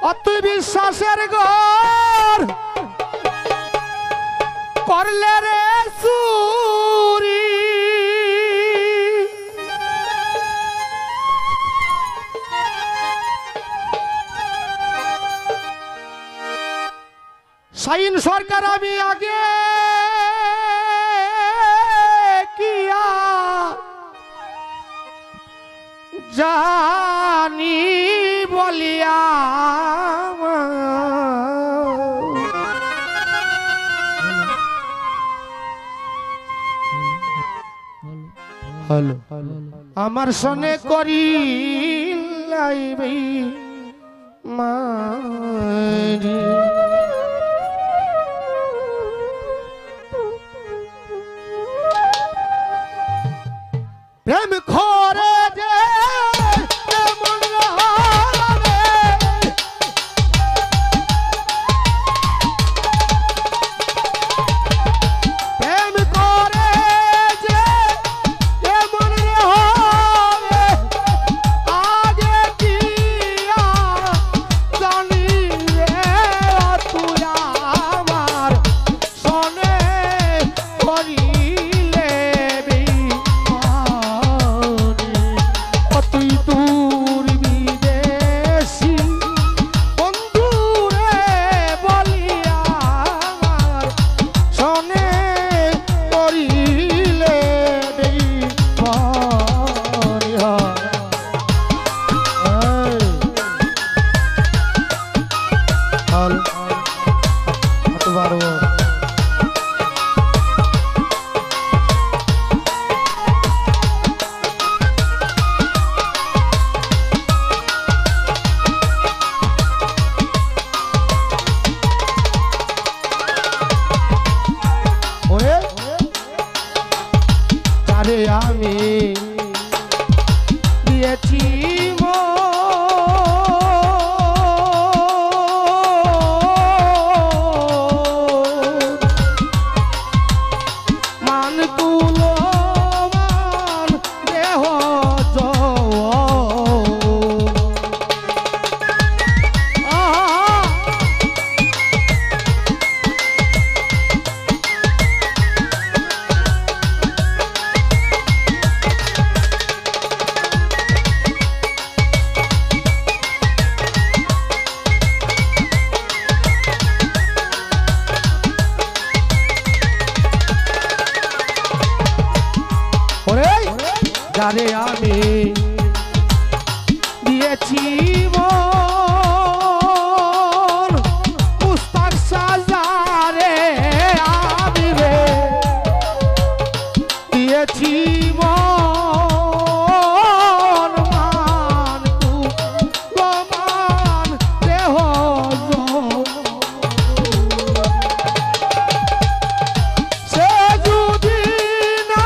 অতি বিশ্বাসের ঘর করলে রে চুরি শাহিন সরকার আমি আগে কিয়া জানি বলিয়া আমার সনে করি লাইবি মারি প্রেম খরে যে মন হারাবে প্রেম করে যে মন হবে আগে কি জানি রে তুই আমার সনে করিলে তুই দূর বিদেশি বন্ধুরে বলিয়া আমার সনে করিলে আমি দিয়েছি মান তুলো মান দেহ যারে আমি দিয়েছি মন মুস্তাক সাজারে আমি রে দিয়েছি মন মান তু প্রমাণ দেহ সে যদি না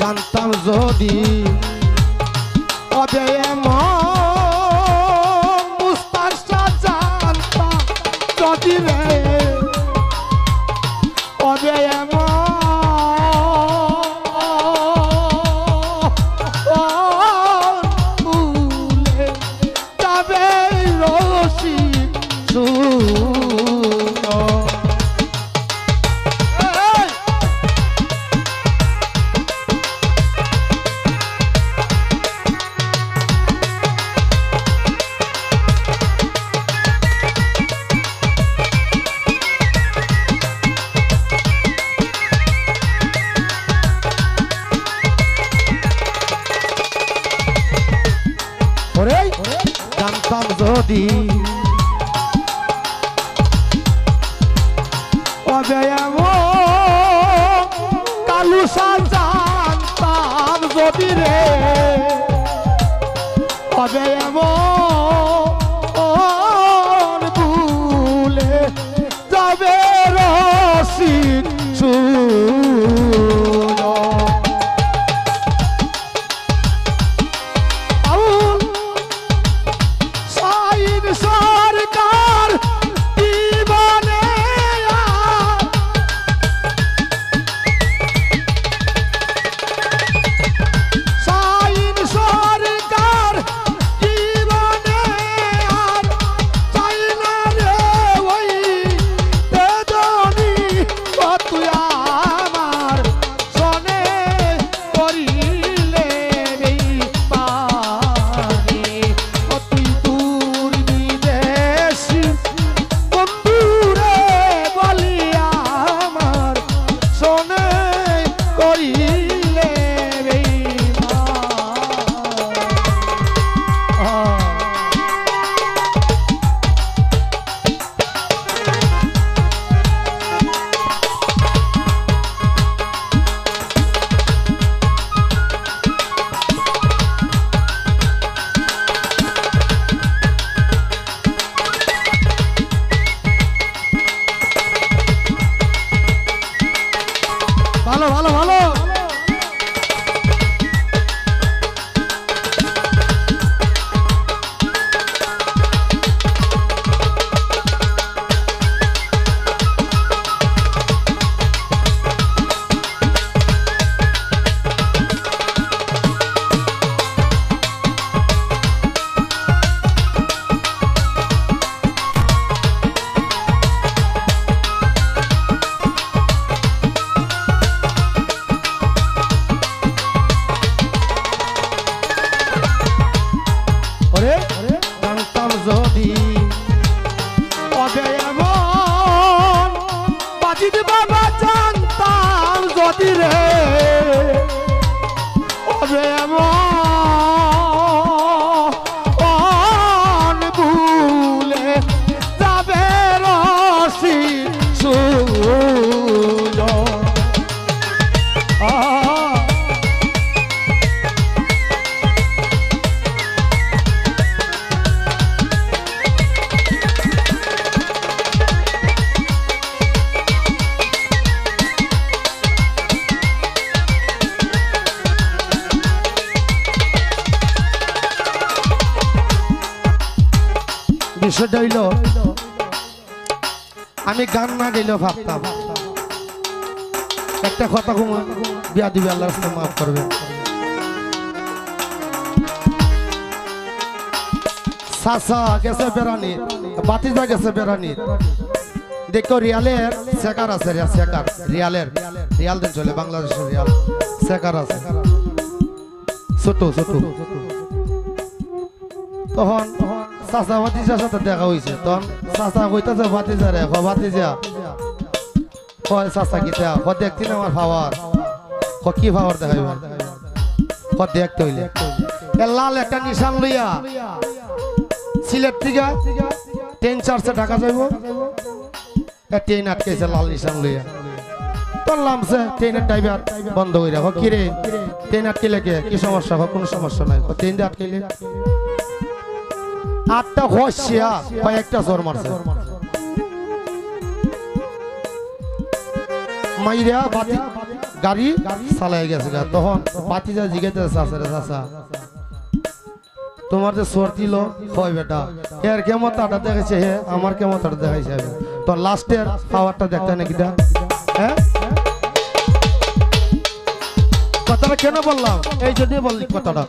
জানতাম যদি অবে মুস্তাক জানতাম যদি রে অবে যাবে রসি যদি কালুসা জানতাম যদি রে হবে এমন ভুলে যাবে রসিক সরকার জীবনে সাইন সরকার জীবনে আর চাই না রে ওই তেজনি তুই আমার সনে করিলে এই পানি তুই দূর বিদেশি বন্ধুরে বলি আমার সনে করিলে এই ভালো ভালো ভালো জানতাম যদি হবে এমন বাজিদ বাবা জানতাম যদি রে হবে এমন ভুলে যাবে রসি সুল বিষয়টা হইল আমি গান না গেলেও ভাবতাম একটা কথা ঘুমা বিয়া দিবে আল্লাহর রাস্তায় মাফ করবে সাসা গেছে বেড়ানি বাতিজা গেছে বেড়ানি দেখো রিয়ালের শেখার আছে শেখার রিয়াল দিন চলে বাংলাদেশের রিয়াল শেখার আছে ছোট ছোট তখন চাচা ভাতিজার সাথে দেখা হয়েছে তখন চাচা কইতাছে ভাতিজা রে ভাতিজা কয় চাচা কিতা দেখতি না আমার পাওয়ার কি পাওয়ার দেখাইব দেখতে হইলে লাল একটা নিশান লইয়া সিলেট থেকে ট্রেন চার্জে ঢাকা যাইব ট্রেন আটকেছে লাল নিশান লইয়া তোর নামছে ট্রেনের ড্রাইভার বন্ধ করে রাখো কিরে ট্রেন আটকেলে কে কি সমস্যা কোনো সমস্যা নাই ট্রেন দিয়ে আটকেলে 8টা হসিয়া কয়েকটা জোর মারছে মাইরা বাতি গাড়ি চালাই গেছে তখন বাতিজা জিজ্ঞাসা চাচা তোমার যে সর্দি লো হয় বেটা এর কেমতাটা দেখেছে হে আমার কেমতাটা দেখাইছে তো লাস্টের পাওয়ারটা দেখতে নাকি হ্যাঁ কথাটা কেন বললাম এই জন্যই বললি কথাটা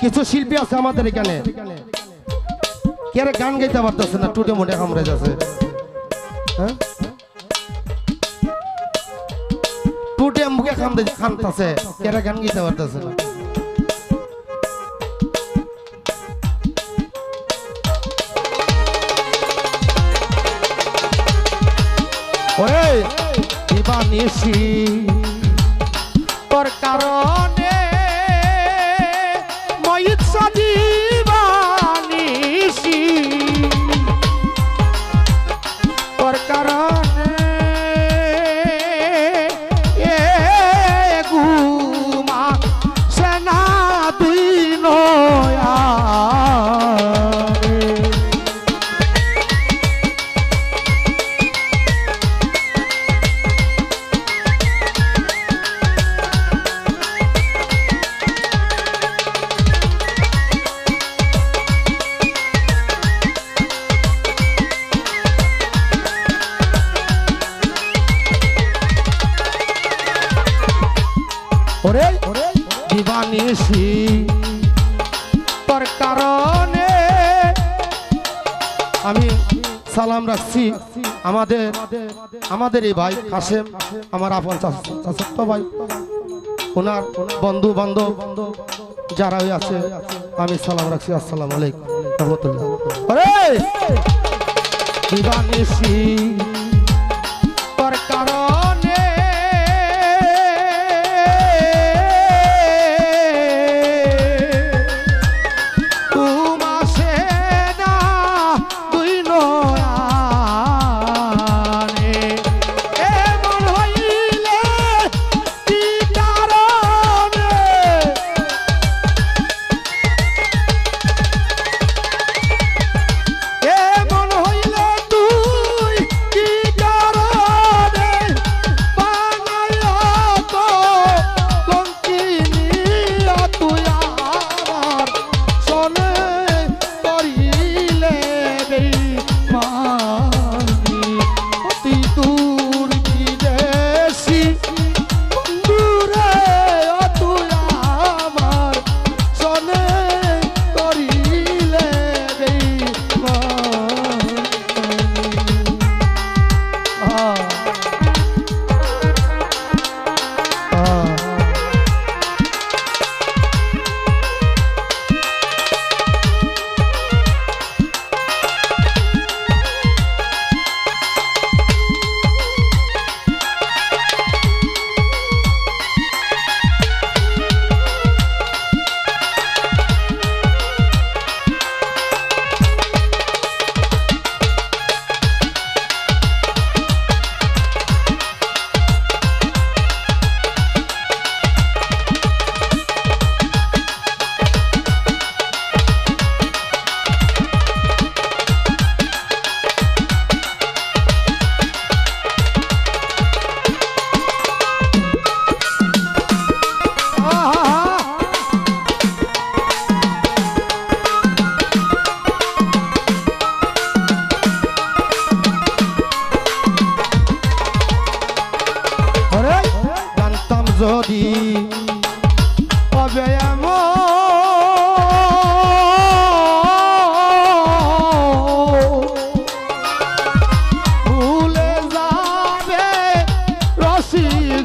কিছু শিল্পী আছে আমাদের এখানে কেরে গান গাইতে পারতেছে না টুটে মোটে কামড়ে যাচ্ছে হ্যাঁ টুটে মুখে খামতেছে কেরে গান গাইতে পারতেছে না ওরে দিবানিশি তোর কারণে ময়ূর সাদিবা ওরে দিবানিশি তোর কারণে আমি সালাম রাখছি আমাদের এই ভাই কাশেম, আমার আপন চাচাতো ভাই, ওনার বন্ধু বান্ধব যারা আছে আমি সালাম রাখছি। আসসালামু আলাইকুম রহমতুল্লাহ। আরে দিবানিশি তোর কারণে যদি হবে ভুলে যাবে রসিক